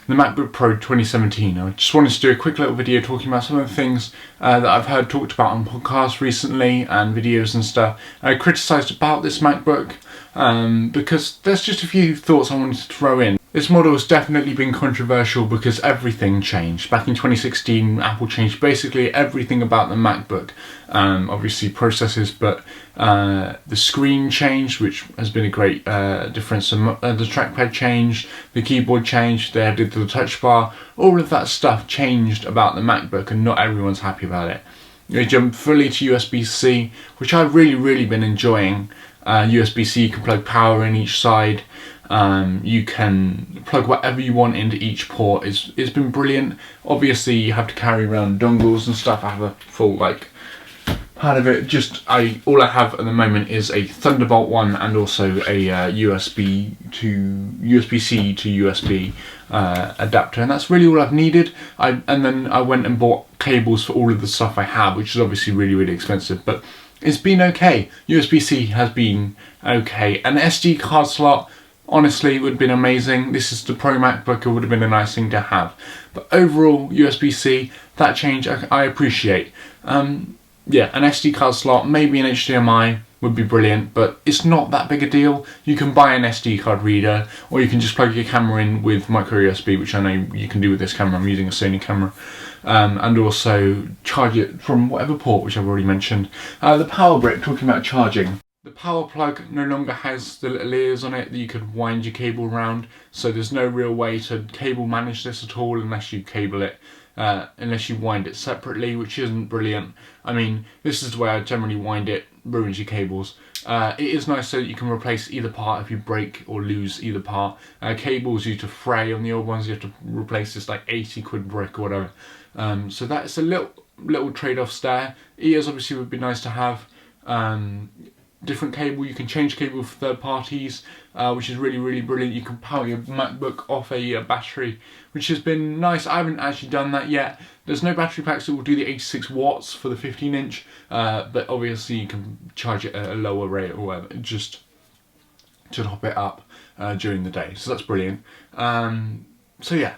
the MacBook Pro 2017. I just wanted to do a quick little video talking about some of the things that I've heard talked about on podcasts recently and videos and stuff. I criticised about this MacBook because there's just a few thoughts I wanted to throw in. This model has definitely been controversial because everything changed. Back in 2016, Apple changed basically everything about the MacBook. Obviously processors, but the screen changed, which has been a great difference. The trackpad changed, the keyboard changed, they added the touch bar. All of that stuff changed about the MacBook, and not everyone's happy about it. They jumped fully to USB-C, which I've really been enjoying. USB-C, you can plug power in each side. You can plug whatever you want into each port. It's been brilliant. Obviously you have to carry around dongles and stuff. I have a full part of it. All I have at the moment is a Thunderbolt one and also a USB-C to USB adapter, and that's really all I've needed. And then I went and bought cables for all of the stuff I have, which is obviously really expensive, but it's been okay. USB-C has been okay. An SD card slot, honestly, would have been amazing. This is the Pro MacBook, it would have been a nice thing to have. But overall, USB-C, that change I appreciate. Yeah, an SD card slot, maybe an HDMI would be brilliant, but it's not that big a deal. You can buy an SD card reader, or you can just plug your camera in with micro USB, which I know you can do with this camera. I'm using a Sony camera. And also charge it from whatever port, which I've already mentioned. The power brick, talking about charging. The power plug no longer has the little ears on it that you could wind your cable around, so there's no real way to cable manage this at all unless you cable it, unless you wind it separately, which isn't brilliant. I mean, this is the way I generally wind it, ruins your cables. It is nice so that you can replace either part if you break or lose either part. Cables used to fray on the old ones, you have to replace this like 80 quid brick or whatever. So that's a little trade-offs there. Ears obviously would be nice to have. Different cable, you can change cable for third parties, which is really brilliant. You can power your MacBook off a battery, which has been nice. I haven't actually done that yet. There's no battery packs that will do the 86 watts for the 15-inch, but obviously you can charge it at a lower rate or whatever, just to top it up during the day. So that's brilliant. So yeah,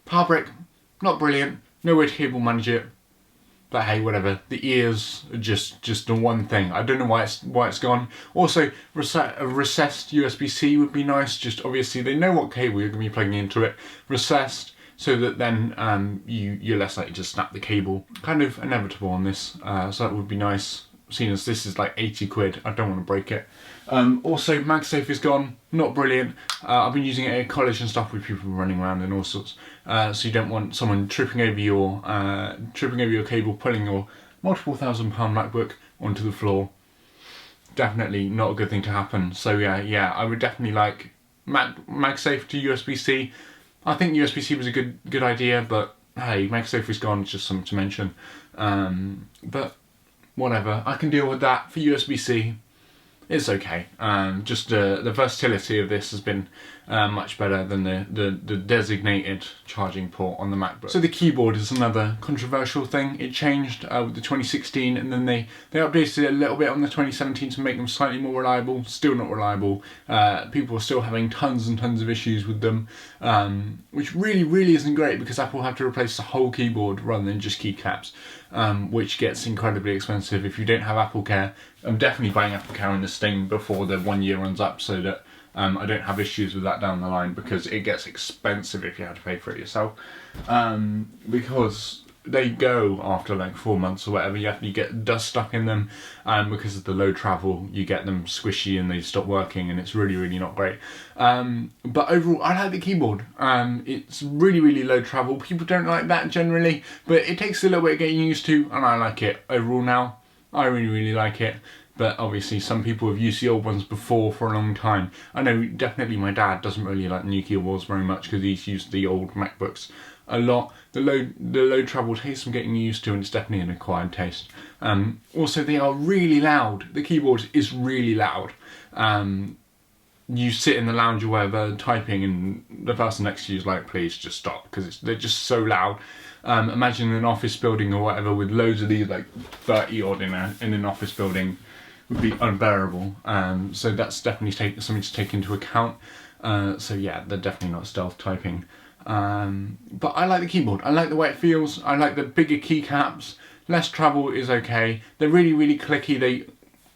power brick, not brilliant. No way to cable manage it. But hey, whatever. The ears are just the one thing. I don't know why it's gone. Also, a recessed USB-C would be nice. Just obviously they know what cable you're going to be plugging into it. Recessed, so that then you're less likely to snap the cable. Kind of inevitable on this, so that would be nice. Seeing as this is like 80 quid, I don't want to break it. Also, MagSafe is gone, not brilliant. I've been using it at college and stuff with people running around and all sorts. So you don't want someone tripping over your cable, pulling your multiple £1,000 MacBook onto the floor. Definitely not a good thing to happen. So yeah, I would definitely like MagSafe to USB-C. I think USB-C was a good idea, but hey, MagSafe is gone. It's just something to mention. But whatever, I can deal with that. For USB-C, it's okay. Just the versatility of this has been much better than the designated charging port on the MacBook. So the keyboard is another controversial thing. It changed with the 2016, and then they updated it a little bit on the 2017 to make them slightly more reliable. Still not reliable. People are still having tons and tons of issues with them, which really isn't great, because Apple have to replace the whole keyboard rather than just keycaps, which gets incredibly expensive if you don't have Apple Care. I'm definitely buying Apple Care on this thing before the 1 year runs up, so that I don't have issues with that down the line, because it gets expensive if you have to pay for it yourself. Because they go after like 4 months or whatever. You get dust stuck in them, because of the low travel, you get them squishy and they stop working, and it's really not great. But overall, I like the keyboard. It's really low travel. People don't like that generally, but it takes a little bit of getting used to, and I like it overall now. I really like it. But obviously some people have used the old ones before for a long time. I know definitely my dad doesn't really like the new keyboards very much, because he's used the old MacBooks a lot. The low travel takes some getting used to, and it's definitely an acquired taste. Also, they are really loud. The keyboard is really loud. You sit in the lounge or whatever typing, and the person next to you is like, please just stop, because they're just so loud. Imagine an office building or whatever with loads of these, like 30 odd in an office building, would be unbearable. So that's definitely something to take into account. So yeah, they're definitely not stealth typing. But I like the keyboard. I like the way it feels. I like the bigger keycaps. Less travel is okay. They're really, really clicky.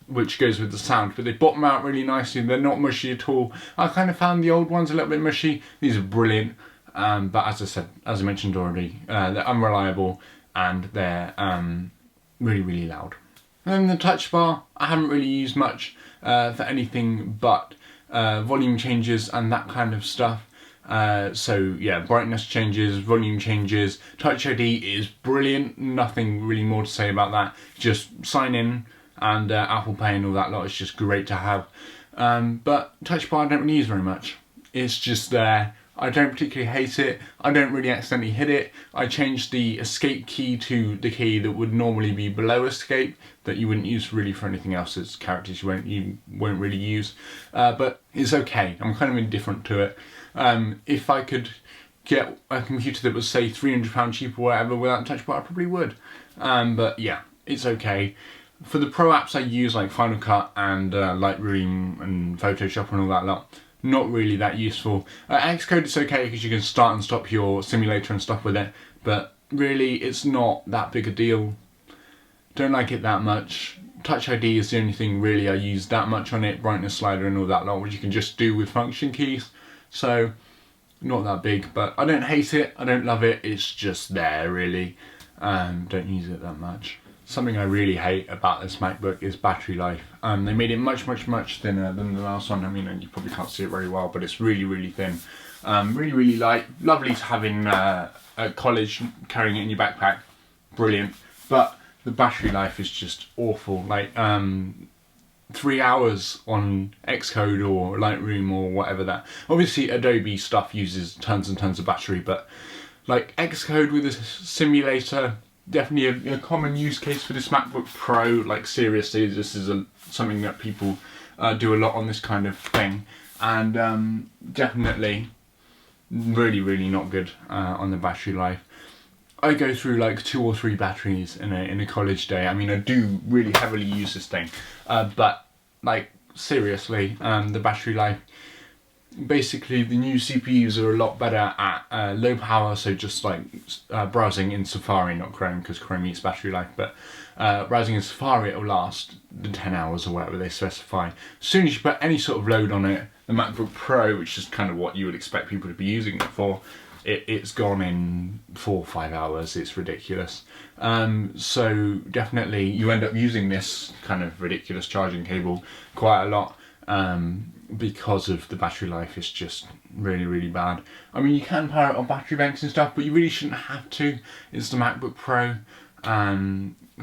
Which goes with the sound, but they bottom out really nicely. They're not mushy at all. I kind of found the old ones a little bit mushy. These are brilliant. But as I mentioned already, they're unreliable and they're really, really loud. And then the touch bar, I haven't really used much for anything but volume changes and that kind of stuff. So yeah, brightness changes, volume changes. Touch ID is brilliant. Nothing really more to say about that. Just sign in and Apple Pay and all that lot is just great to have. But touch bar I don't really use very much. It's just there. I don't particularly hate it. I don't really accidentally hit it. I changed the escape key to the key that would normally be below escape, that you wouldn't use really for anything else. It's characters you won't really use. But it's okay. I'm kind of indifferent to it. If I could get a computer that was, say, £300 cheap or whatever without a touch bar, I probably would. But yeah, it's okay. For the pro apps I use, like Final Cut and Lightroom and Photoshop and all that lot, not really that useful. Xcode is okay because you can start and stop your simulator and stuff with it, but really it's not that big a deal. Don't like it that much. Touch ID is the only thing really I use that much on it, brightness slider and all that lot, which you can just do with function keys. So, not that big, but I don't hate it, I don't love it, it's just there really. Don't use it that much. Something I really hate about this MacBook is battery life. They made it much thinner than the last one. I mean, you probably can't see it very well, but it's really thin. Really light. Lovely to have in at college, carrying it in your backpack. Brilliant. But the battery life is just awful. Like 3 hours on Xcode or Lightroom or whatever that. Obviously, Adobe stuff uses tons and tons of battery, but like Xcode with a simulator, definitely a common use case for this MacBook Pro. Like seriously, this is something that people do a lot on this kind of thing, and definitely really not good on the battery life. I go through like 2 or 3 batteries in a college day. I mean, I do really heavily use this thing, but like seriously, the battery life. Basically, the new CPUs are a lot better at low power, so just like browsing in Safari, not Chrome, because Chrome eats battery life, but browsing in Safari, it'll last the 10 hours or whatever they specify. As soon as you put any sort of load on it, the MacBook Pro, which is kind of what you would expect people to be using it for, it's gone in 4 or 5 hours. It's ridiculous. So definitely you end up using this kind of ridiculous charging cable quite a lot, because of the battery life is just really bad. I mean, you can power it on battery banks and stuff, but you really shouldn't have to. It's the MacBook Pro.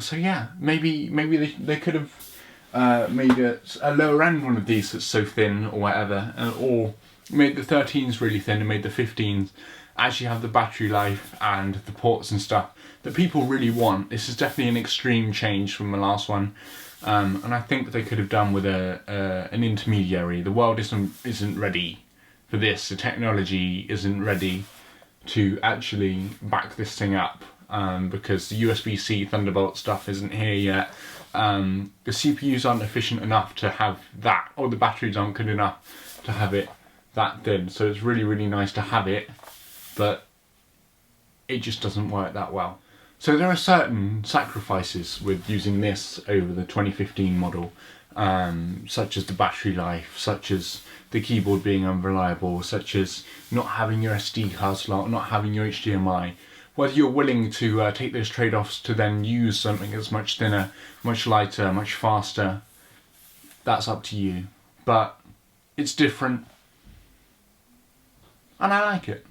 So yeah, maybe they could have made a lower end one of these that's so thin or whatever, or made the 13s really thin and made the 15s actually have the battery life and the ports and stuff that people really want. This is definitely an extreme change from the last one. And I think they could have done with an intermediary. The world isn't ready for this. The technology isn't ready to actually back this thing up, because the USB-C Thunderbolt stuff isn't here yet. The CPUs aren't efficient enough to have that, or the batteries aren't good enough to have it that thin. So it's really nice to have it, but it just doesn't work that well. So there are certain sacrifices with using this over the 2015 model, such as the battery life, such as the keyboard being unreliable, such as not having your SD card slot, not having your HDMI. Whether you're willing to take those trade-offs to then use something that's much thinner, much lighter, much faster, that's up to you. But it's different, and I like it.